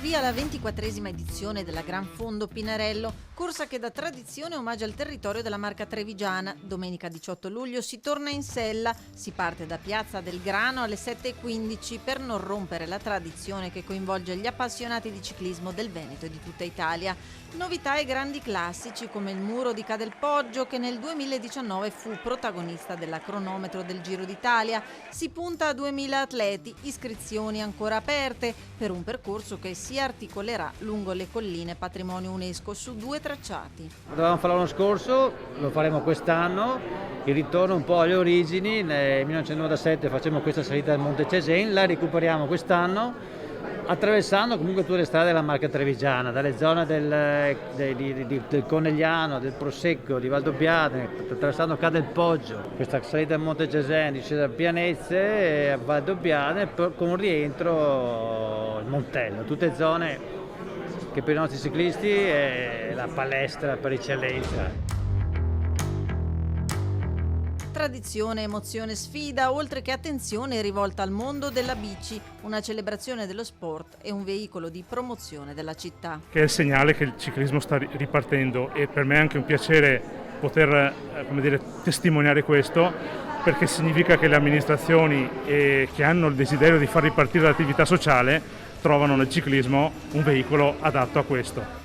Via la 24esima edizione della Gran Fondo Pinarello, corsa che da tradizione omaggia il territorio della Marca trevigiana. Domenica 18 luglio si torna in sella, si parte da Piazza del Grano alle 7:15 per non rompere la tradizione che coinvolge gli appassionati di ciclismo del Veneto e di tutta Italia. Novità e grandi classici come il Muro di Cadelpoggio, che nel 2019 fu protagonista della cronometro del Giro d'Italia. Si punta a 2000 atleti, iscrizioni ancora aperte per un percorso che si articolerà lungo le colline patrimonio UNESCO su 2 tracciati. Dovevamo farlo l'anno scorso, lo faremo quest'anno, il ritorno un po' alle origini. Nel 1997 facciamo questa salita del Monte Cesen, la recuperiamo quest'anno attraversando comunque tutte le strade della Marca trevigiana, dalle zone del Conegliano, del Prosecco, di Valdobbiadene, attraversando Cadelpoggio, questa salita del Monte Cesen, discesa a Pianezze, a Valdobbiadene, con un rientro al Montello, tutte zone che per i nostri ciclisti è la palestra per eccellenza. Tradizione, emozione, sfida, oltre che attenzione rivolta al mondo della bici, una celebrazione dello sport e un veicolo di promozione della città. Che è il segnale che il ciclismo sta ripartendo, e per me è anche un piacere poter testimoniare questo, perché significa che le amministrazioni che hanno il desiderio di far ripartire l'attività sociale trovano nel ciclismo un veicolo adatto a questo.